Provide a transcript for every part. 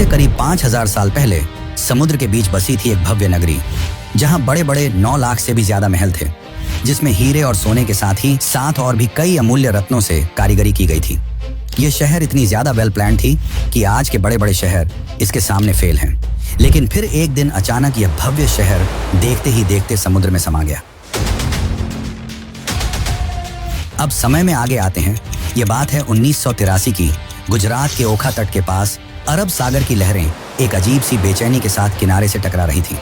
से करीब 5000 साल पहले समुद्र के बीच बसी थी एक भव्य नगरी, जहां बड़े बड़े 9 लाख से भी ज्यादा महल थे, जिसमें हीरे और सोने के साथ ही 7 और भी कई अमूल्य रत्नों से कारीगरी की गई थी। ये शहर इतनी ज्यादा वेल प्लान थी कि आज के बड़े बड़े शहर इसके सामने फेल हैं। लेकिन फिर एक दिन अचानक यह भव्य शहर देखते ही देखते समुद्र में समा गया। अब समय में आगे आते हैं। ये बात है 1983 की। गुजरात के ओखा तट के पास अरब सागर की लहरें एक अजीब सी बेचैनी के साथ किनारे से टकरा रही थी।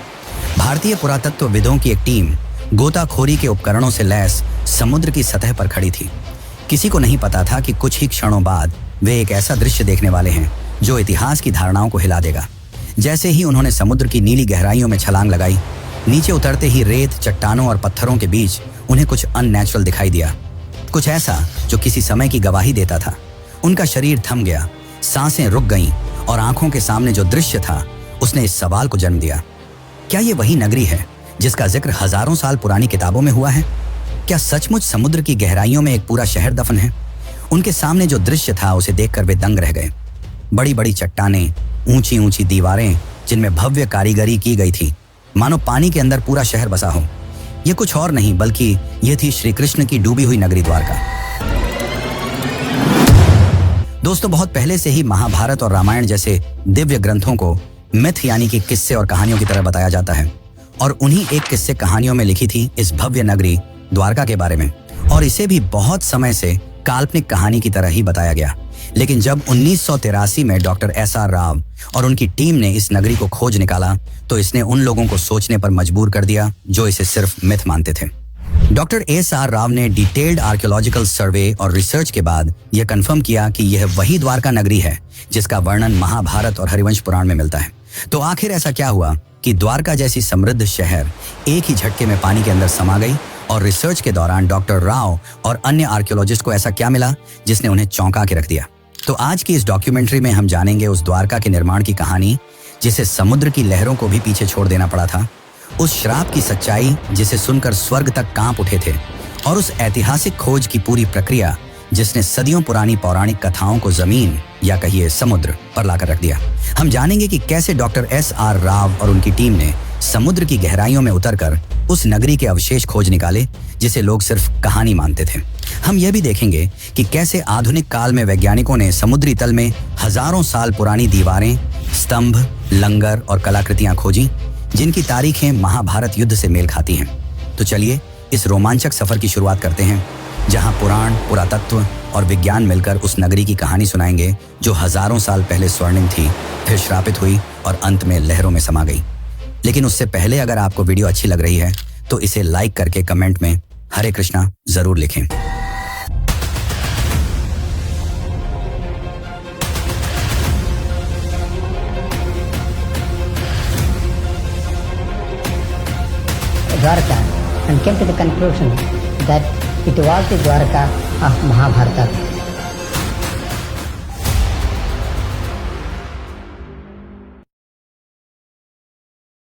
भारतीय पुरातत्वविदों की एक टीम गोताखोरी के उपकरणों से लैस समुद्र की सतह पर खड़ी थी। किसी को नहीं पता था कि कुछ ही क्षणों बाद वे एक ऐसा दृश्य देखने वाले हैं जो इतिहास की धारणाओं को हिला देगा। जैसे ही उन्होंने समुद्र की नीली गहराइयों में छलांग लगाई, नीचे उतरते ही रेत, चट्टानों और पत्थरों के बीच उन्हें कुछ अननेचुरल दिखाई दिया, कुछ ऐसा जो किसी समय की गवाही देता था। उनका शरीर थम गया, सांसें रुक गईं और आंखों के सामने जो दृश्य था उसने इस सवाल को जन्म दिया, क्या ये वही नगरी है जिसका जिक्र हजारों साल पुरानी किताबों में हुआ है? क्या सचमुच समुद्र की गहराइयों में एक पूरा शहर दफन है? उनके सामने जो दृश्य था उसे देखकर वे दंग रह गए। बड़ी बड़ी चट्टानें, ऊंची ऊंची दीवारें जिनमें भव्य कारीगरी की गई थी, मानो पानी के अंदर पूरा शहर बसा हो। ये कुछ और नहीं बल्कि ये थी श्री कृष्ण की डूबी हुई नगरी द्वारका। दोस्तों, बहुत पहले से ही महाभारत और रामायण जैसे दिव्य ग्रंथों को मिथ यानी कि किस्से और कहानियों की तरह बताया जाता है, और उन्हीं एक किस्से कहानियों में लिखी थी इस भव्य नगरी द्वारका के बारे में, और इसे भी बहुत समय से काल्पनिक कहानी की तरह ही बताया गया। लेकिन जब 1983 में डॉक्टर SR राव और उनकी टीम ने इस नगरी को खोज निकाला तो इसने उन लोगों को सोचने पर मजबूर कर दिया जो इसे सिर्फ मिथ मानते थे। डॉक्टर SR राव ने डिटेल्ड आर्कियोलॉजिकल सर्वे और रिसर्च के बाद यह कंफर्म किया कि यह वही द्वारका नगरी है जिसका वर्णन महाभारत और हरिवंश पुराण में मिलता है। तो आखिर ऐसा क्या हुआ कि द्वारका जैसी समृद्ध शहर एक ही झटके में पानी के अंदर समा गई, और रिसर्च के दौरान डॉक्टर राव और अन्य आर्कियोलॉजिस्ट को ऐसा क्या मिला जिसने उन्हें चौंका के रख दिया? तो आज की इस डॉक्यूमेंट्री में हम जानेंगे उस द्वारका के निर्माण की कहानी जिसे समुद्र की लहरों को भी पीछे छोड़ देना पड़ा था, उस श्राप की सच्चाई जिसे सुनकर स्वर्ग तक कांप उठे थे, और उस ऐतिहासिक खोज की पूरी प्रक्रिया जिसने सदियों पुरानी पौराणिक कथाओं को जमीन या कहिए समुद्र पर लाकर रख दिया। हम जानेंगे कि कैसे डॉक्टर SR राव और उनकी टीम ने समुद्र की गहराइयों में उतरकर उस नगरी के अवशेष खोज निकाले जिसे लोग सिर्फ कहानी मानते थे। हम यह भी देखेंगे कि कैसे आधुनिक काल में वैज्ञानिकों ने समुद्री तल में हजारों साल पुरानी दीवारें, स्तंभ, लंगर और कलाकृतियां खोजी जिनकी तारीखें महाभारत युद्ध से मेल खाती हैं। तो चलिए इस रोमांचक सफर की शुरुआत करते हैं, जहां पुराण, पुरातत्व और विज्ञान मिलकर उस नगरी की कहानी सुनाएंगे जो हजारों साल पहले स्वर्णिम थी, फिर श्रापित हुई और अंत में लहरों में समा गई। लेकिन उससे पहले अगर आपको वीडियो अच्छी लग रही है तो इसे लाइक करके कमेंट में हरे कृष्णा जरूर लिखें। Dwarka and came to the conclusion that it was the Dwarka of Mahabharata.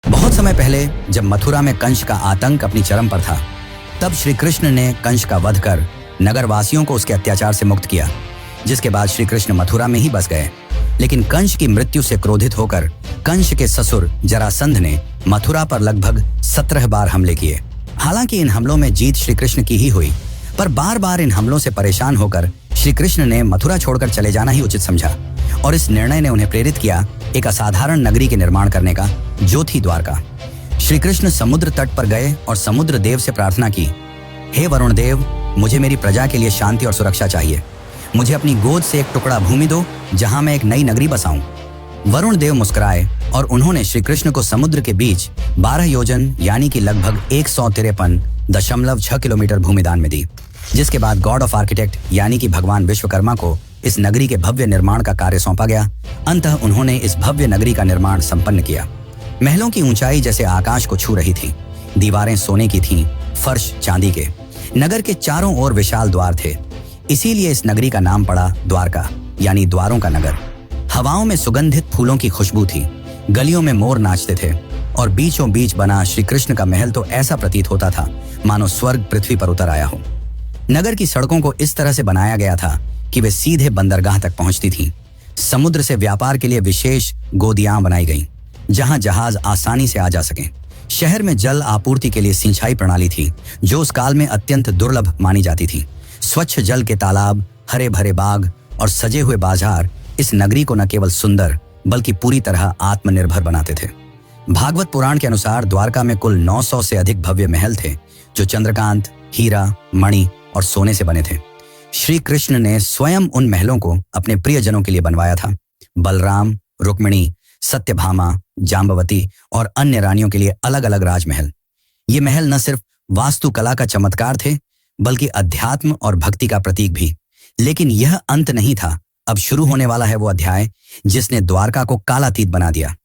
बहुत समय पहले जब मथुरा में कंस का आतंक अपनी चरम पर था, तब श्री कृष्ण ने कंस का वध कर नगरवासियों को उसके अत्याचार से मुक्त किया, जिसके बाद श्री कृष्ण मथुरा में ही बस गए। लेकिन कंस की मृत्यु से क्रोधित होकर कंस के ससुर जरासंध ने मथुरा पर लगभग 17 बार हमले किए। हालांकि इन हमलों में जीत श्री कृष्ण की ही हुई, पर बार बार इन हमलों से परेशान होकर श्री कृष्ण ने मथुरा छोड़कर चले जाना ही उचित समझा, और इस निर्णय ने उन्हें प्रेरित किया एक असाधारण नगरी के निर्माण करने का, जो थी द्वारका। श्री कृष्ण समुद्र तट पर गए और समुद्र देव से प्रार्थना की, हे वरुण देव, मुझे मेरी प्रजा के लिए शांति और सुरक्षा चाहिए। मुझे अपनी गोद से एक टुकड़ा भूमि दो जहां मैं एक नई नगरी बसाऊं। वरुण देव मुस्कुराए और उन्होंने श्री कृष्ण को समुद्र के बीच 12 योजन यानी कि लगभग 153.6 किलोमीटर भूमि दान में दी, जिसके बाद गॉड ऑफ आर्किटेक्ट यानी कि भगवान विश्वकर्मा को इस नगरी के भव्य निर्माण का कार्य सौंपा गया। अंततः उन्होंने इस भव्य नगरी का निर्माण संपन्न किया। महलों की ऊंचाई जैसे आकाश को छू रही थी, दीवारें सोने की थीं, फर्श चांदी के। नगर के चारों ओर विशाल द्वार थे, इसीलिए इस नगरी का नाम पड़ा द्वारका यानी द्वारों का नगर। हवाओं में सुगंधित फूलों की खुशबू थी, गलियों में मोर नाचते थे, और बीचों बीच बना श्री कृष्ण का महल तो ऐसा प्रतीत होता था मानो स्वर्ग पृथ्वी पर उतर आया हो। नगर की सड़कों को इस तरह से बनाया गया था कि वे सीधे बंदरगाह तक पहुंचती थीं। समुद्र से व्यापार के लिए विशेष गोदियां बनाई गईं, जहां जहाज आसानी से आ जा सकें। शहर में जल आपूर्ति के लिए सिंचाई प्रणाली थी, जो उस काल में अत्यंत दुर्लभ मानी जाती थी। स्वच्छ जल के तालाब, हरे भरे बाग और सजे हुए बाजार इस नगरी को न केवल सुंदर बल्कि पूरी तरह आत्मनिर्भर बनाते थे। भागवत पुराण के अनुसार द्वारका में कुल 900 से अधिक भव्य महल थे, जो चंद्रकांत, हीरा, मणि और सोने से बने थे। श्री कृष्ण ने स्वयं उन महलों को अपने प्रियजनों के लिए बनवाया था। बलराम, रुक्मिणी, सत्यभामा, जाम्बवती और अन्य रानियों के लिए अलग अलग राजमहल। ये महल न सिर्फ वास्तुकला का चमत्कार थे, बल्कि अध्यात्म और भक्ति का प्रतीक भी। लेकिन यह अंत नहीं था। अब शुरू होने वाला है वो अध्याय जिसने द्वारका को कालातीत बना दिया।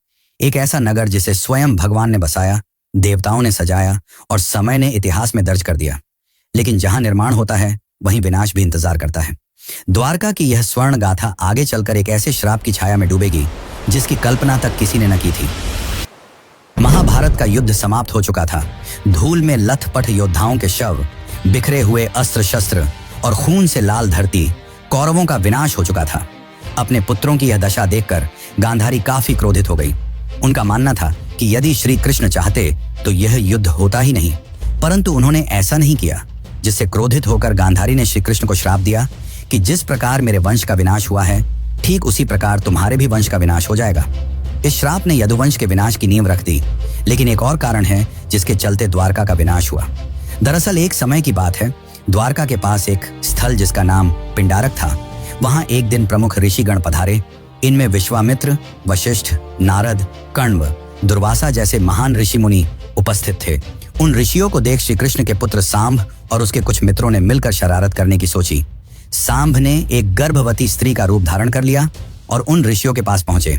एक ऐसा नगर जिसे स्वयं भगवान ने बसाया, देवताओं ने सजाया और समय ने इतिहास में दर्ज कर दिया। लेकिन जहां निर्माण होता है, वहीं विनाश भी इंतजार करता है। द्वारका की यह स्वर्ण गाथा आगे चलकर एक ऐसे श्राप की छाया में डूबेगी जिसकी कल्पना तक किसी ने न की थी। महाभारत का युद्ध समाप्त हो चुका था। धूल में लथपथ योद्धाओं के शव, बिखरे हुए अस्त्र शस्त्र और खून से लाल धरती, कौरवों का विनाश हो चुका था। अपने पुत्रों की यह दशा देखकर गांधारी काफी क्रोधित हो गई। उनका मानना था कि यदि श्री कृष्ण चाहते तो यह युद्ध होता ही नहीं, परंतु उन्होंने ऐसा नहीं किया, जिससे क्रोधित होकर गांधारी ने श्री कृष्ण को श्राप दिया कि जिस प्रकार मेरे वंश का विनाश हुआ है, ठीक उसी प्रकार तुम्हारे भी वंश का विनाश हो जाएगा। इस श्राप ने यदुवंश के विनाश की नींव रख दी। लेकिन एक और कारण है जिसके चलते द्वारका का विनाश हुआ। दरअसल एक समय की बात है, द्वारका के पास एक स्थल जिसका नाम पिंडारक था, वहां एक दिन प्रमुख ऋषिगण पधारे। इनमें विश्वामित्र, वशिष्ठ, नारद, कण्व, दुर्वासा जैसे महान ऋषि मुनि उपस्थित थे। उन ऋषियों को देख श्री कृष्ण के पुत्र सांब और उसके कुछ मित्रों ने मिलकर शरारत करने की सोची। सांब ने एक गर्भवती स्त्री का रूप धारण कर लिया और उन ऋषियों के पास पहुंचे,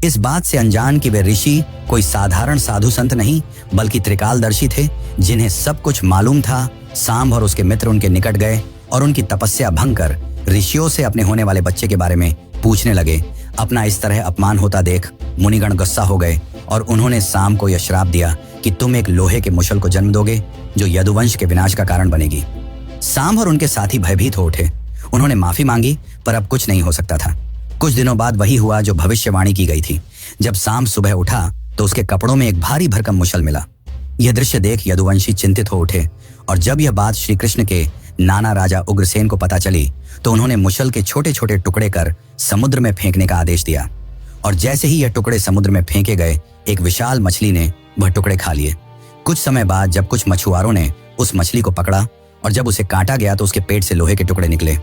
इस बात से अनजान कि वे ऋषि कोई साधारण साधु संत नहीं बल्कि त्रिकालदर्शी थे, जिन्हें सब कुछ मालूम था। सांब और उसके मित्र उनके निकट गए और उनकी तपस्या भंग कर ऋषियों से अपने होने वाले बच्चे के बारे में पूछने लगे। अपना इस तरह अपमान होता देख मुनिगण गुस्सा हो गए और उन्होंने सांब को यह श्राप दिया कि तुम एक लोहे के मुशल को जन्म दोगे, जो यदुवंश के विनाश का कारण बनेगी। सांब और उनके साथी भयभीत हो उठे। उन्होंने माफी मांगी, पर अब कुछ नहीं हो सकता था। कुछ दिनों बाद वही हुआ जो भविष्यवाणी की गई थी। जब सांब सुबह उठा तो उसके कपड़ों में एक भारी भरकम मुशल मिला। यह दृश्य देख यदुवंशी चिंतित हो उठे और जब यह बात श्री कृष्ण के नाना राजा उग्रसेन को पता चली तो उन्होंने मुशल के छोटे छोटे टुकड़े कर समुद्र में फेंकने का आदेश दिया। और जैसे ही यह टुकड़े समुद्र में फेंके गए, एक विशाल मछली ने वह टुकड़े खा लिए। कुछ समय बाद जब कुछ मछुआरों ने उस मछली को पकड़ा और जब उसे काटा गया तो उसके पेट से लोहे के टुकड़े निकले।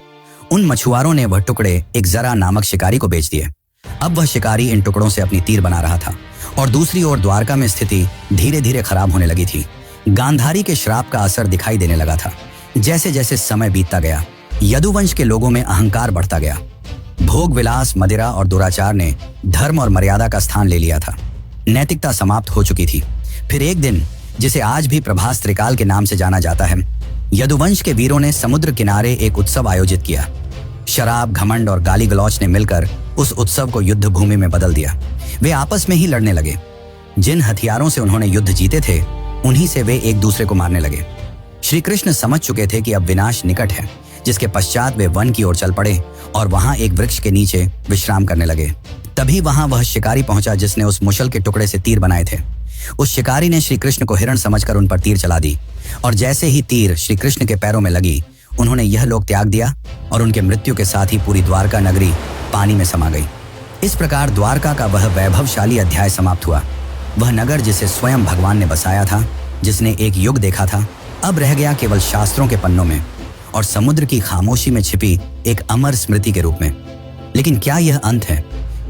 उन मछुआरों ने वह टुकड़े एक जरा नामक शिकारी को बेच दिए। अब वह शिकारी इन टुकड़ों से अपनी तीर बना रहा था और दूसरी ओर द्वारका में स्थिति धीरे धीरे खराब होने लगी थी। गांधारी के श्राप का असर दिखाई देने लगा था। जैसे जैसे समय बीतता गया, यदुवंश के लोगों में अहंकार बढ़ता गया। भोग विलास, मदिरा और दुराचार ने धर्म और मर्यादा का स्थान ले लिया था। नैतिकता समाप्त हो चुकी थी। फिर एक दिन, जिसे आज भी प्रभास त्रिकाल के नाम से जाना जाता है, यदुवंश के वीरों ने समुद्र किनारे एक उत्सव आयोजित किया। शराब, घमंड और गाली गलौच ने मिलकर उस उत्सव को युद्ध भूमि में बदल दिया। वे आपस में ही लड़ने लगे। जिन हथियारों से उन्होंने युद्ध जीते थे, उन्हीं से वे एक दूसरे को मारने लगे। श्री कृष्ण समझ चुके थे कि अब विनाश निकट है, जिसके पश्चात वे वन की ओर चल पड़े और वहां एक वृक्ष के नीचे विश्राम करने लगे। तभी वहां वह शिकारी पहुंचा जिसने उस मुशल के टुकड़े से तीर बनाए थे। उस शिकारी ने श्री कृष्ण को हिरण समझकर उन पर तीर चला दी और जैसे ही तीर श्री कृष्ण के पैरों में लगी, उन्होंने यह लोक त्याग दिया और उनके मृत्यु के साथ ही पूरी द्वारका नगरी पानी में समा गई। इस प्रकार द्वारका का वह वैभवशाली अध्याय समाप्त हुआ। वह नगर जिसे स्वयं भगवान ने बसाया था, जिसने एक युग देखा था, अब रह गया केवल शास्त्रों के पन्नों में और समुद्र की खामोशी में छिपी एक अमर स्मृति के रूप में। लेकिन क्या यह अंत है?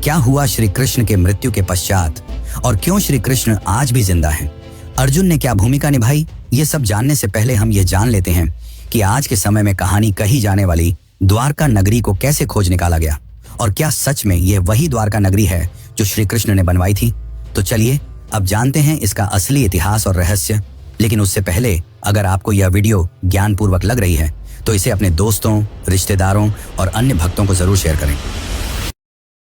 क्या हुआ श्री कृष्ण के मृत्यु के पश्चात और क्यों श्री कृष्ण आज भी जिंदा हैं? अर्जुन ने क्या भूमिका निभाई? ये सब जानने से पहले हम ये जान लेते हैं कि आज के समय में कहानी कही जाने वाली द्वारका नगरी को कैसे खोज निकाला गया और क्या सच में यह वही द्वारका नगरी है जो श्री कृष्ण ने बनवाई थी। तो चलिए अब जानते हैं इसका असली इतिहास और रहस्य। लेकिन उससे पहले अगर आपको यह वीडियो ज्ञानपूर्वक लग रही है तो इसे अपने दोस्तों, रिश्तेदारों और अन्य भक्तों को जरूर शेयर करें।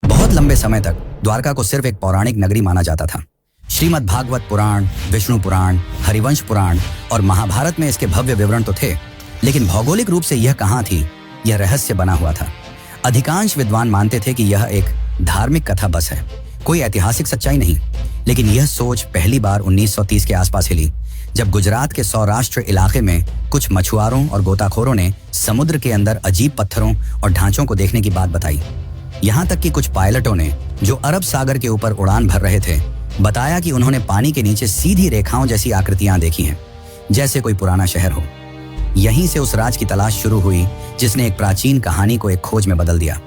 बहुत लंबे समय तक द्वारका को सिर्फ एक पौराणिक नगरी माना जाता था। श्रीमद् भागवत पुराण, विष्णु पुराण, हरिवंश पुराण और महाभारत में इसके भव्य विवरण तो थे, लेकिन भौगोलिक रूप से यह कहां थी, यह रहस्य बना हुआ था। अधिकांश विद्वान मानते थे कि यह एक धार्मिक कथा बस है, कोई ऐतिहासिक सच्चाई नहीं। लेकिन यह सोच पहली बार 1930 के आसपास हिली, जब गुजरात के सौराष्ट्र इलाके में कुछ मछुआरों और गोताखोरों ने समुद्र के अंदर अजीब पत्थरों और ढांचों को देखने की बात बताई। यहाँ तक कि कुछ पायलटों ने, जो अरब सागर के ऊपर उड़ान भर रहे थे, बताया कि उन्होंने पानी के नीचे सीधी रेखाओं जैसी आकृतियां देखी हैं, जैसे कोई पुराना शहर हो। यहीं से उस राज की तलाश शुरू हुई जिसने एक प्राचीन कहानी को एक खोज में बदल दिया।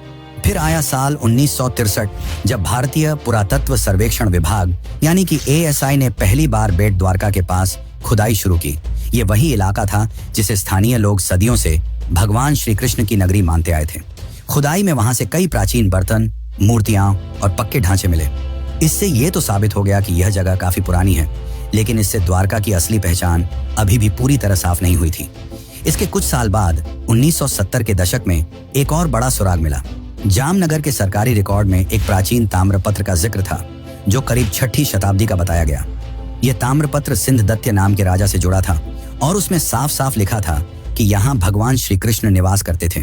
फिर आया साल 1963, जब भारतीय पुरातत्व सर्वेक्षण विभाग यानी कि ASI ने पहली बार बेट द्वारका के पास खुदाई शुरू की। ये वही इलाका था जिसे स्थानीय लोग सदियों से भगवान श्री कृष्ण की नगरी मानते आए थे। खुदाई में वहां से कई प्राचीन बर्तन, मूर्तियां और पक्के ढांचे मिले। इससे ये तो साबित हो गया कि यह जगह काफी पुरानी है, लेकिन इससे द्वारका की असली पहचान अभी भी पूरी तरह साफ नहीं हुई थी। इसके कुछ साल बाद 1970 के दशक में एक और बड़ा सुराग मिला। जामनगर के सरकारी रिकॉर्ड में एक प्राचीन ताम्रपत्र का जिक्र था, जो करीब 6ठी शताब्दी का बताया गया। यह ताम्रपत्र सिंधदत्य नाम के राजा से जुड़ा था और उसमें साफ साफ लिखा था कि यहाँ भगवान श्री कृष्ण निवास करते थे।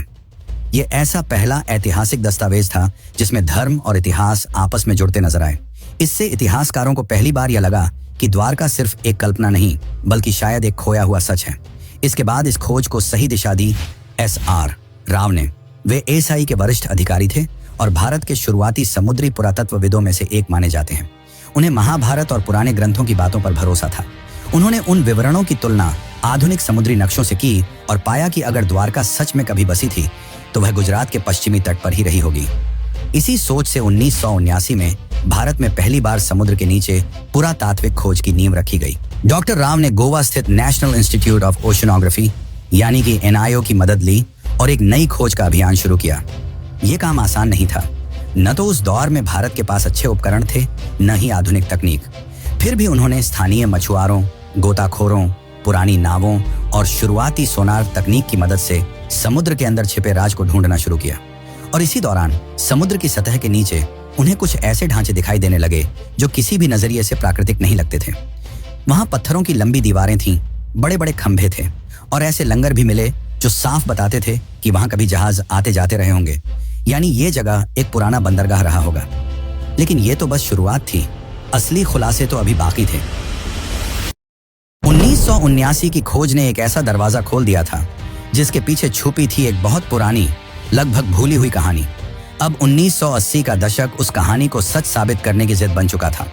यह ऐसा पहला ऐतिहासिक दस्तावेज था जिसमें धर्म और इतिहास आपस में जुड़ते नजर आए। इससे इतिहासकारों को पहली बार यह लगा कि द्वारका सिर्फ एक कल्पना नहीं, बल्कि शायद एक खोया हुआ सच है। इसके बाद इस खोज को सही दिशा दी SR राव ने। वे ASI के वरिष्ठ अधिकारी थे और भारत के शुरुआती समुद्री पुरातत्वविदों में से एक माने जाते हैं। उन्हें महाभारत और पुराने ग्रंथों की बातों पर भरोसा था। उन्होंने उन विवरणों की तुलना आधुनिक समुद्री नक्शों से की और पाया कि अगर द्वारका सच में कभी बसी थी तो वह गुजरात के पश्चिमी तट पर ही रही होगी। इसी सोच से 1979 में भारत में पहली बार समुद्र के नीचे पुरातात्विक खोज की नींव रखी गई। डॉक्टर राव ने गोवा स्थित नेशनल इंस्टीट्यूट ऑफ ओशनोग्राफी यानी कि NIO की मदद ली और एक नई खोज का अभियान शुरू किया। यह काम आसान नहीं था। न तो उस दौर में भारत के पास अच्छे उपकरण थे, न ही आधुनिक तकनीक। फिर भी उन्होंने स्थानीय मछुआरों, गोताखोरों, पुरानी नावों और शुरुआती सोनार तकनीक की मदद से समुद्र के अंदर छिपे राज को ढूंढना शुरू किया। और इसी दौरान समुद्र की सतह के नीचे उन्हें कुछ ऐसे ढांचे दिखाई देने लगे जो किसी भी नजरिए से प्राकृतिक नहीं लगते थे। वहां पत्थरों की लंबी दीवारें थीं, बड़े बड़े खंभे थे और ऐसे लंगर भी मिले जो साफ बताते थे कि वहां कभी जहाज आते जाते रहे होंगे, यानी ये जगह एक पुराना बंदरगाह रहा होगा। लेकिन ये तो बस शुरुआत थी, असली खुलासे तो अभी बाकी थे। 1979 की खोज ने एक ऐसा दरवाजा खोल दिया था जिसके पीछे छुपी थी एक बहुत पुरानी, लगभग भूली हुई कहानी। अब 1980 का दशक उस कहानी को सच साबित करने की जिद बन चुका था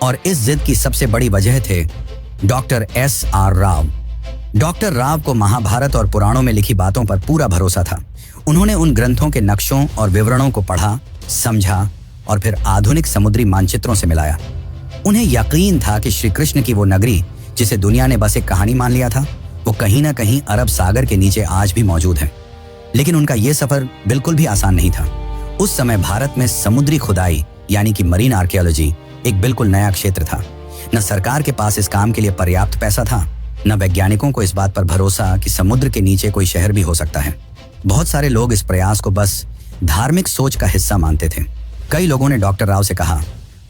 और इस जिद की सबसे बड़ी वजह थे doctor SR Rao. Doctor Rao को महाभारत और पुराणों में लिखी बातों पर पूरा भरोसा था। उन्होंने उन ग्रंथों के नक्शों और विवरणों को पढ़ा, समझा और फिर आधुनिक समुद्री मानचित्रों से मिलाया। उन्हें यकीन था कि श्री कृष्ण की वो नगरी जिसे दुनिया ने बस एक कहानी मान लिया था, वो कहीं ना कहीं अरब सागर के नीचे आज भी मौजूद है। लेकिन उनका ये सफर बिल्कुल भी आसान नहीं था। उस समय भारत में समुद्री खुदाई यानी कि मरीन आर्कियोलॉजी एक बिल्कुल नया क्षेत्र था। न सरकार के पास इस काम के लिए पर्याप्त पैसा था, न वैज्ञानिकों को इस बात पर भरोसा कि समुद्र के नीचे कोई शहर भी हो सकता है। बहुत सारे लोग इस प्रयास को बस धार्मिक सोच का हिस्सा मानते थे। कई लोगों ने डॉक्टर राव से कहा,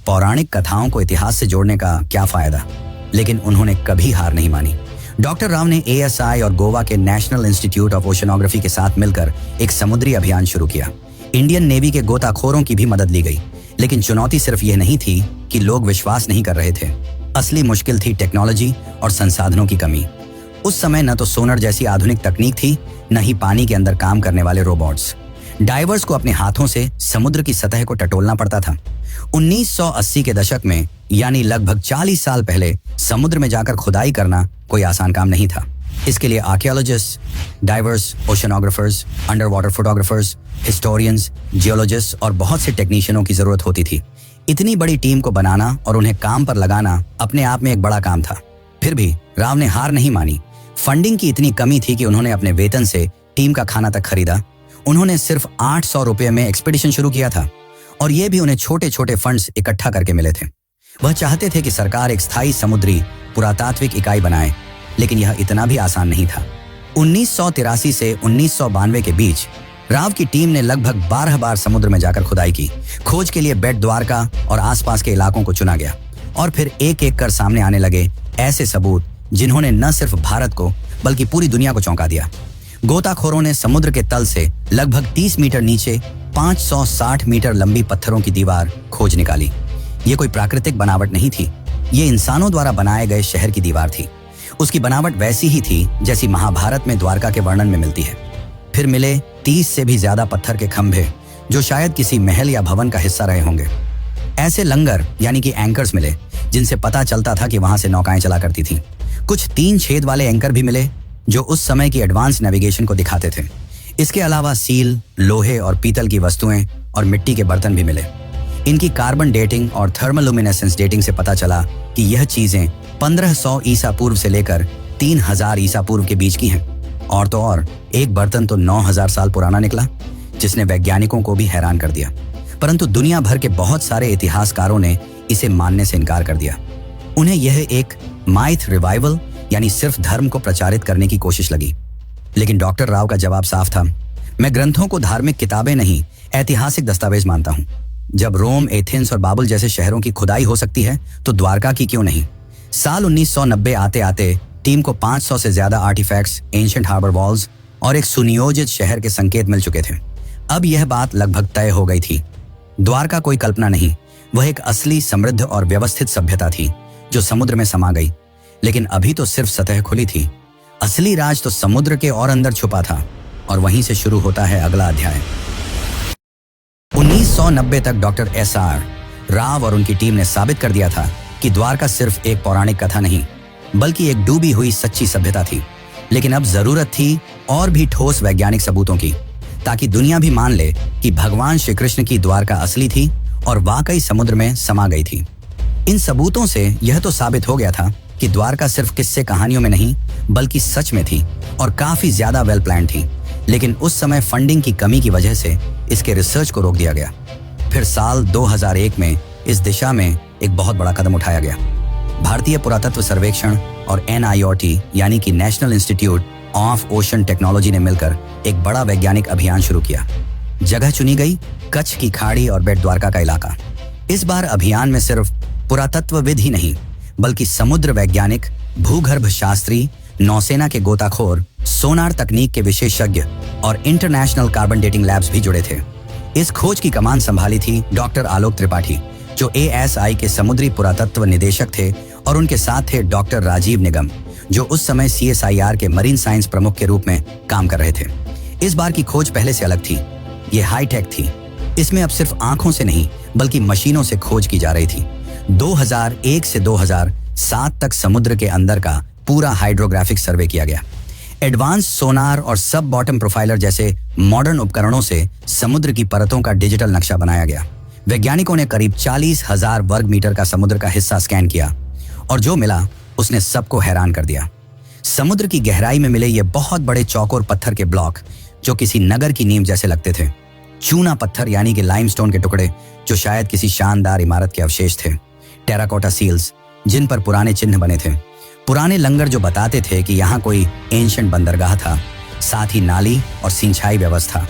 पौराणिक कथाओं को इतिहास से जोड़ने का क्या फायदा, लेकिन उन्होंने कभी हार नहीं मानी। डॉक्टर राव ने ASI और गोवा के नेशनल इंस्टीट्यूट ऑफ ओशनोग्राफी के साथ मिलकर एक समुद्री अभियान शुरू किया। इंडियन नेवी के गोताखोरों की भी मदद ली गई। लेकिन चुनौती सिर्फ यह नहीं थी कि लोग विश्वास नहीं कर रहे थे। असली मुश्किल थी टेक्नोलॉजी और संसाधनों की कमी। उस समय न तो सोनर जैसी आधुनिक तकनीक थी, न ही पानी के अंदर काम करने वाले रोबोट्स। डाइवर्स को अपने हाथों से समुद्र की सतह को टटोलना पड़ता था। 1980 के दशक में, यानी लगभग 40 साल पहले, समुद्र में जाकर खुदाई करना कोई आसान काम नहीं था। इसके लिए archaeologist, divers, oceanographers, underwater photographers, historians, geologist और बहुत से टेक्नीशियनों की जरूरत होती थी। इतनी बड़ी टीम को बनाना और उन्हें काम पर लगाना अपने आप में एक बड़ा काम था। फिर भी राव ने हार नहीं मानी। फंडिंग की इतनी कमी थी कि उन्होंने अपने वेतन से टीम का खाना तक खरीदा। उन्होंने सिर्फ 800 रुपये में एक्सपीडिशन शुरू किया था और ये भी उन्हें छोटे छोटे फंड्स इकट्ठा करके मिले थे। वह चाहते थे कि सरकार एक स्थायी समुद्री पुरातात्विक इकाई बनाए, लेकिन यह इतना भी आसान नहीं था। 1983 से 1992 के बीच राव की टीम ने लगभग 12 बार समुद्र में जाकर खुदाई की। खोज के लिए बेट द्वारका और आसपास के इलाकों को चुना गया और फिर एक एक कर सामने आने लगे ऐसे सबूत जिन्होंने न सिर्फ भारत को बल्कि पूरी दुनिया को चौंका दिया। गोताखोरों ने समुद्र के तल से लगभग 30 मीटर नीचे 560 मीटर लंबी पत्थरों की दीवार खोज निकाली। ये कोई प्राकृतिक बनावट नहीं थी, ये इंसानों द्वारा बनाए गए शहर की दीवार थी। उसकी बनावट वैसी ही थी जैसी महाभारत में द्वारका के वर्णन में मिलती है। फिर मिले 30 से भी ज्यादा पत्थर के खंभे जो शायद किसी महल या भवन का हिस्सा रहे होंगे। ऐसे लंगर यानी कि एंकर्स मिले जिनसे पता चलता था कि वहां से नौकाएं चला करती थीं। कुछ 3 छेद वाले एंकर भी मिले जो उस समय की एडवांस नेविगेशन को दिखाते थे। इसके अलावा सील, लोहे और पीतल की वस्तुएं और मिट्टी के बर्तन भी मिले। इनकी कार्बन डेटिंग और थर्मोलुमिनेसेंस डेटिंग से पता चला कि यह चीजें 1500 ईसा पूर्व से लेकर 3000 ईसा पूर्व के बीच की हैं। और तो और एक बर्तन तो 9000 साल पुराना निकला, जिसने वैज्ञानिकों को भी हैरान कर दिया। परंतु दुनिया भर के बहुत सारे इतिहासकारों ने इसे मानने से इनकार कर दिया। उन्हें यह एक माइथ रिवाइवल यानी सिर्फ धर्म को प्रचारित करने की कोशिश लगी। लेकिन डॉक्टर राव का जवाब साफ था, मैं ग्रंथों को धार्मिक किताबें नहीं, ऐतिहासिक दस्तावेज मानता हूं। जब रोम, एथेंस और बाबुल जैसे शहरों की खुदाई हो सकती है तो द्वारका की क्यों नहीं। साल 1990 आते आते टीम को 500 से ज्यादा आर्टिफैक्ट्स, एंशिएंट हार्बर वॉल्स और एक सुनियोजित शहर के संकेत मिल चुके थे। अब यह बात लगभग तय हो गई थी। द्वारका कोई कल्पना नहीं, वह एक असली, समृद्ध और व्यवस्थित सभ्यता थी जो समुद्र में समा गई। लेकिन अभी तो सिर्फ सतह खुली थी। असली राज तो समुद्र के और अंदर छुपा था। और वहीं से शुरू होता है अगला अध्याय। 1990 तक डॉक्टर SR राव और उनकी टीम ने साबित कर दिया था कि द्वारका सिर्फ एक पौराणिक कथा नहीं, बल्कि एक डूबी हुई सच्ची सभ्यता थी। लेकिन अब जरूरत थी और भी ठोस वैज्ञानिक सबूतों की, ताकि दुनिया भी मान ले कि भगवान श्री कृष्ण की द्वारका असली थी और वाकई समुद्र में समा गई थी। इन सबूतों से यह तो साबित हो गया था कि द्वारका सिर्फ किस्से कहानियों में नहीं, बल्कि सच में थी और काफी ज्यादा वेल प्लान थी। लेकिन उस समय फंडिंग की कमी की वजह से इसके रिसर्च को रोक दिया गया। फिर साल 2001 में इस दिशा में एक बहुत बड़ा कदम उठाया गया। भारतीय पुरातत्व सर्वेक्षण और NIOT यानी कि national institute of ocean technology ने मिलकर एक बड़ा वैज्ञानिक अभियान शुरू किया। जगह चुनी गई कच्छ की खाड़ी और बेट द्वारका का इलाका। इस बार अभियान में सिर्फ पुरातत्वविद ही नहीं, बल्कि समुद्र वैज्ञानिक, भूगर्भ शास्त्री, नौसेना के गोताखोर, सोनार तकनीक के विशेषज्ञ और इंटरनेशनल कार्बन डेटिंग लैब्स भी जुड़े थे। इस खोज की कमान संभाली थी डॉक्टर आलोक त्रिपाठी, जो ASI के समुद्री पुरातत्व निदेशक थे, और उनके साथ थे डॉक्टर राजीव निगम, जो उस समय CSIR के मरीन साइंस प्रमुख के रूप में काम कर रहे थे। इस बार की खोज पहले से अलग थी। ये हाईटेक थी। इसमें अब सिर्फ आंखों से नहीं, बल्कि मशीनों से खोज की जा रही थी। 2001 से 2007 तक समुद्र के अंदर का पूरा हाइड्रोग्राफिक सर्वे किया गया। एडवांस सोनार और सब बॉटम प्रोफाइलर जैसे मॉडर्न उपकरणों से समुद्र की परतों का डिजिटल नक्शा बनाया गया। वैज्ञानिकों ने करीब 40,000 वर्ग मीटर का समुद्र का हिस्सा स्कैन किया और जो मिला उसने सबको हैरान कर दिया। समुद्र की गहराई में मिले ये बहुत बड़े चौकोर पत्थर के ब्लॉक जो किसी नगर की नींव जैसे लगते थे। चूना पत्थर यानी कि लाइमस्टोन के टुकड़े जो शायद किसी शानदार इमारत के अवशेष थे। टेराकोटा सील्स जिन पर पुराने चिन्ह बने थे। पुराने लंगर जो बताते थे कि यहाँ कोई एंशिएंट बंदरगाह था। साथ ही नाली और सिंचाई व्यवस्था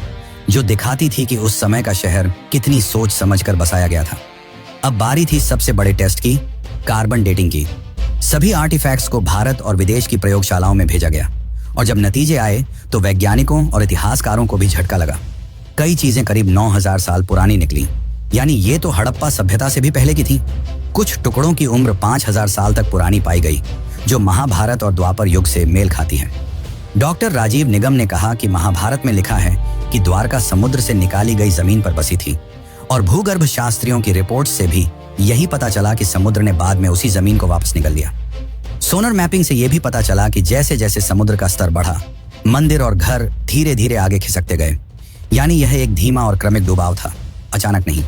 जो दिखाती थी कि उस समय का शहर कितनी सोच समझकर बसाया गया था। अब बारी थी सबसे बड़े टेस्ट की, कार्बन डेटिंग की। सभी आर्टिफैक्ट्स को भारत और विदेश की प्रयोगशालाओं में भेजा गया और जब नतीजे आए तो वैज्ञानिकों और इतिहासकारों को भी झटका लगा। कई चीजें करीब 9000 साल पुरानी निकली, यानी ये तो हड़प्पा सभ्यता से भी पहले की थी। कुछ टुकड़ों की उम्र 5000 साल तक पुरानी पाई गई, जो महाभारत और द्वापर युग से मेल खाती है। डॉक्टर राजीव निगम ने कहा कि महाभारत में लिखा है कि द्वारका समुद्र से निकाली गई जमीन पर बसी थी और भूगर्भ शास्त्रियों की रिपोर्ट से भी यही पता चला कि समुद्र ने बाद में उसी जमीन को वापस निकल लिया। सोनर मैपिंग से यह भी पता चला कि जैसे जैसे समुद्र का स्तर बढ़ा, मंदिर और घर धीरे धीरे आगे खिसकते गए। यानी यह एक धीमा और क्रमिक डुबाव था, अचानक नहीं।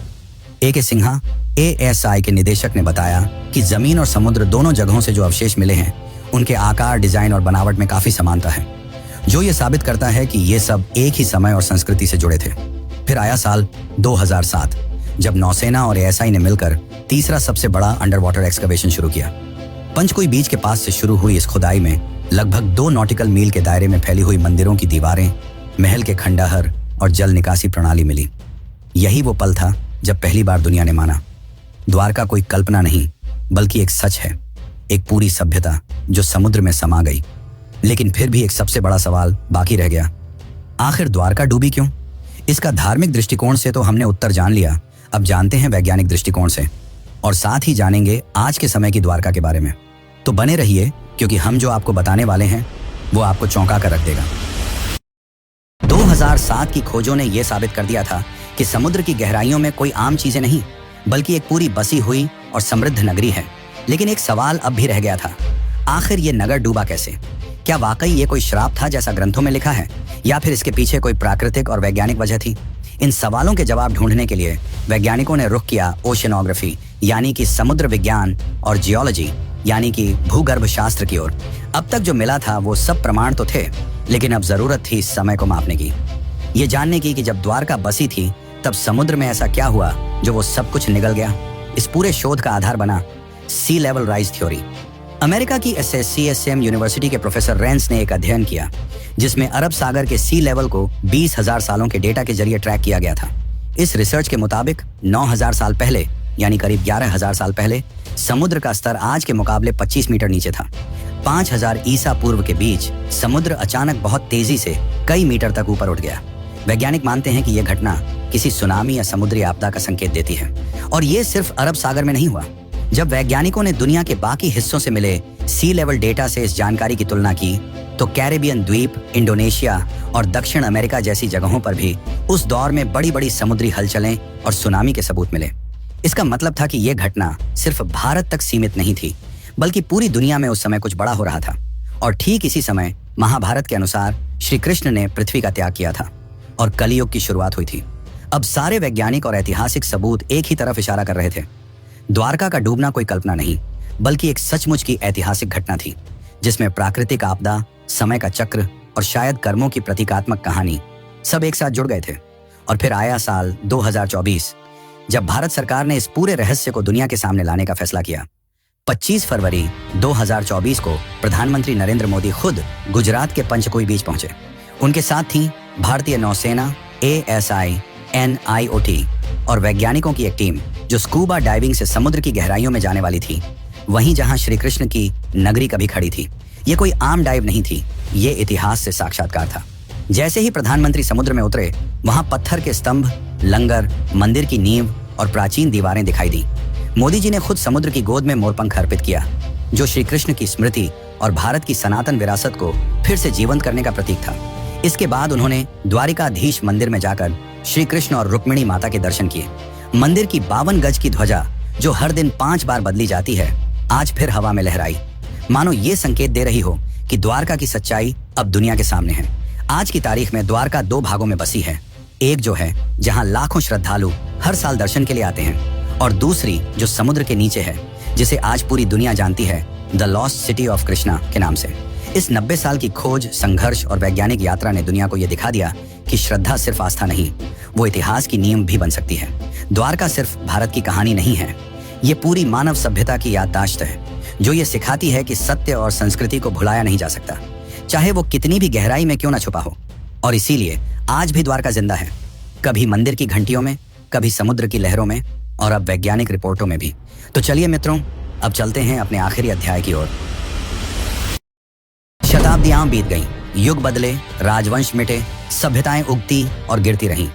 AK सिन्हा ASI के निदेशक ने बताया कि जमीन और समुद्र दोनों जगहों से जो अवशेष मिले हैं उनके आकार, डिजाइन और बनावट में काफी समानता है, जो ये साबित करता है कि ये सब एक ही समय और संस्कृति से जुड़े थे। फिर आया साल 2007 जब नौसेना और ASI ने मिलकर तीसरा सबसे बड़ा अंडर वाटर एक्सकवेशन शुरू किया। पंचकुई बीच के पास से शुरू हुई इस खुदाई में लगभग 2 नॉटिकल मील के दायरे में फैली हुई मंदिरों की दीवारें, महल के खंडहर और जल निकासी प्रणाली मिली। यही वो पल था जब पहली बार दुनिया ने माना द्वारका कोई कल्पना नहीं, बल्कि एक सच है, एक पूरी सभ्यता जो समुद्र में समा गई। लेकिन फिर भी एक सबसे बड़ा सवाल बाकी रह गया, आखिर द्वारका डूबी क्यों? इसका धार्मिक दृष्टिकोण से तो हमने उत्तर जान लिया, अब जानते हैं वैज्ञानिक दृष्टिकोण से, और साथ ही जानेंगे आज के समय की द्वारका के बारे में। तो बने रहिए, क्योंकि हम जो आपको बताने वाले हैं वो आपको चौंका कर रख देगा। 2007 की खोजों ने यह साबित कर दिया था कि समुद्र की गहराइयों में कोई आम चीजें नहीं, बल्कि एक पूरी बसी हुई और समृद्ध नगरी है। लेकिन एक सवाल अब भी रह गया था, आखिर ये नगर डूबा कैसे? क्या वाकई ये कोई श्राप था जैसा ग्रंथों में लिखा है, या फिर इसके पीछे कोई प्राकृतिक और वैज्ञानिक वजह थी? इन सवालों के जवाब ढूंढने के लिए वैज्ञानिकों ने रुख किया ओशनोग्राफी यानी कि समुद्र विज्ञान और जियोलॉजी यानी कि भूगर्भ शास्त्र की ओर। अब तक जो मिला था वो सब प्रमाण तो थे, लेकिन अब जरूरत थी समय को मापने की, ये जानने की कि जब द्वारका बसी थी तब समुद्र में ऐसा क्या हुआ जो वो सब कुछ निगल गया। इस पूरे शोध का आधार बना सी लेवल राइज थ्योरी। अमेरिका की SSCSM यूनिवर्सिटी के प्रोफेसर रेंस ने एक अध्ययन किया जिसमें अरब सागर के सी लेवल को 20,000 सालों के डेटा के जरिए ट्रैक किया गया था। इस रिसर्च के मुताबिक 9,000 साल पहले यानी करीब 11,000 साल पहले समुद्र का स्तर आज के मुकाबले 25 मीटर नीचे था। 5,000 ईसा पूर्व के बीच समुद्र अचानक बहुत तेजी से कई मीटर तक ऊपर उठ गया। वैज्ञानिक मानते हैं कि यह घटना किसी सुनामी या समुद्री आपदा का संकेत देती है, और यह सिर्फ अरब सागर में नहीं हुआ। जब वैज्ञानिकों ने दुनिया के बाकी हिस्सों से मिले सी लेवल डेटा से इस जानकारी की तुलना की तो कैरेबियन द्वीप, इंडोनेशिया और दक्षिण अमेरिका जैसी जगहों पर भी उस दौर में बड़ी बड़ी समुद्री हलचलें और सुनामी के सबूत मिले। इसका मतलब था कि यह घटना सिर्फ भारत तक सीमित नहीं थी, बल्कि पूरी दुनिया में उस समय कुछ बड़ा हो रहा था। और ठीक इसी समय महाभारत के अनुसार श्री कृष्ण ने पृथ्वी का त्याग किया था और कलियुग की शुरुआत हुई थी। अब सारे वैज्ञानिक और ऐतिहासिक सबूत एक ही तरफ इशारा कर रहे थे। द्वारका का डूबना कोई कल्पना नहीं, बल्कि एक सचमुच की ऐतिहासिक घटना थी जिसमें प्राकृतिक आपदा, समय का चक्र और शायद कर्मों की प्रतीकात्मक कहानी सब एक साथ जुड़ गए थे। और फिर आया साल 2024, जब भारत सरकार ने इस पूरे रहस्य को दुनिया के सामने लाने का फैसला किया। 25 फरवरी 2024 को प्रधानमंत्री नरेंद्र मोदी खुद गुजरात के पंचकोई बीच पहुंचे। उनके साथ थी भारतीय नौसेना, ASI, NIOT और वैज्ञानिकों की एक टीम जो स्कूबा डाइविंग से समुद्र की गहराइयों में जाने वाली थी, वहीं जहां श्री कृष्ण की नगरी कभी खड़ी थी। ये कोई आम डाइव नहीं थी, ये इतिहास से साक्षात्कार था। जैसे ही प्रधानमंत्री समुद्र में उतरे, वहां पत्थर के स्तंभ, लंगर, मंदिर की नींव और प्राचीन दीवारें दिखाई दी। मोदी जी ने खुद समुद्र की गोद में मोरपंख अर्पित किया, जो श्री कृष्ण की स्मृति और भारत की सनातन विरासत को फिर से जीवंत करने का प्रतीक था। इसके बाद उन्होंने द्वारिकाधीश मंदिर में जाकर श्री कृष्ण और रुक्मिणी माता के दर्शन किए। मंदिर की 52 गज की ध्वजा, जो हर दिन 5 बार बदली जाती है, आज फिर हवा में लहराई, मानो ये संकेत दे रही हो कि द्वारका की सच्चाई अब दुनिया के सामने है। आज की तारीख में द्वारका 2 भागों में बसी है। एक जो है जहां लाखों श्रद्धालु हर साल दर्शन के लिए आते हैं, और दूसरी जो समुद्र के नीचे है, जिसे आज पूरी दुनिया जानती है the lost city of Krishna के नाम से। इस 90 साल की खोज, संघर्ष और वैज्ञानिक यात्रा ने दुनिया को यह दिखा दिया कि श्रद्धा सिर्फ आस्था नहीं, वो इतिहास की नींव भी बन सकती है। द्वारका सिर्फ भारत की कहानी नहीं है, ये पूरी मानव सभ्यता की याददाश्त है, जो ये सिखाती है कि सत्य और संस्कृति को भुलाया नहीं जा सकता, चाहे वो कितनी भी गहराई में क्यों ना छुपा हो। और इसीलिए आज भी द्वारका जिंदा है, कभी मंदिर की घंटियों में, कभी समुद्र की लहरों में, और अब वैज्ञानिक रिपोर्टों में भी। तो चलिए मित्रों, अब चलते हैं अपने आखिरी अध्याय की ओर। शताब्दियां बीत गईं, युग बदले, राजवंश मिटे, सभ्यताएं उगती और गिरती रहीं,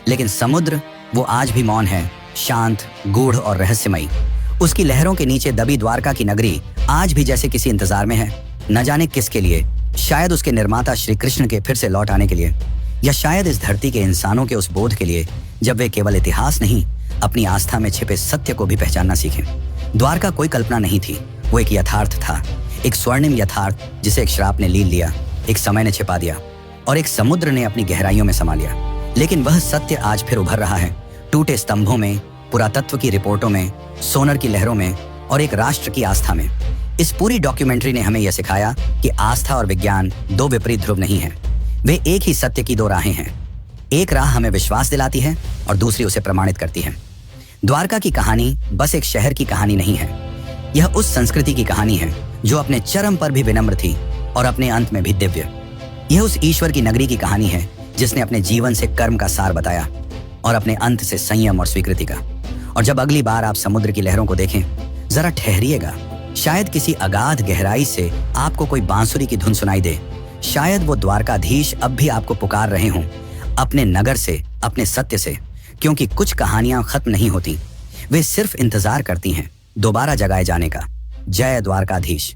लेकिन समुद्र वो आज भी मौन है, शांत, गूढ़ और रहस्यमयी। उसकी लहरों के नीचे दबी द्वारका की नगरी आज भी जैसे किसी इंतजार में है, न जाने किसके लिए। शायद उसके निर्माता श्री कृष्ण के फिर से लौट आने के लिए, या शायद इस धरती के इंसानों के उस बोध के लिए जब वे केवल इतिहास नहीं, अपनी आस्था में छिपे सत्य को भी पहचानना सीखें। द्वारका कोई कल्पना नहीं थी, वो एक यथार्थ था, एक स्वर्णिम यथार्थ जिसे एक श्राप ने लील लिया, एक समय ने छिपा दिया और एक समुद्र ने अपनी गहराइयों में समा लिया। लेकिन वह सत्य आज फिर उभर रहा है, टूटे स्तंभों में, पुरातत्व की रिपोर्टों में, सोनर की लहरों में और एक राष्ट्र की आस्था में। इस पूरी डॉक्यूमेंट्री ने हमें यह सिखाया कि आस्था और विज्ञान 2 विपरीत ध्रुव नहीं हैं, वे एक ही सत्य की 2 राहें हैं। एक राह हमें विश्वास दिलाती है और दूसरी उसे प्रमाणित करती है। द्वारका की कहानी बस एक शहर की कहानी नहीं है, यह उस संस्कृति की कहानी है जो अपने चरम पर भी विनम्र थी और अपने अंत में भी दिव्य। यह उस ईश्वर की नगरी की कहानी है जिसने अपने जीवन से कर्म का सार बताया और अपने अंत से संयम और स्वीकृति का। और जब अगली बार आप समुद्र की लहरों को देखें, जरा ठहरिएगा, शायद किसी अगाध गहराई से आपको कोई बांसुरी की धुन सुनाई दे, शायद वो द्वारकाधीश अब भी आपको पुकार रहे हों, अपने नगर से, अपने सत्य से, क्योंकि कुछ कहानियां खत्म नहीं होती, वे सिर्फ इंतजार करती हैं दोबारा जगाए जाने का। जय द्वारकाधीश।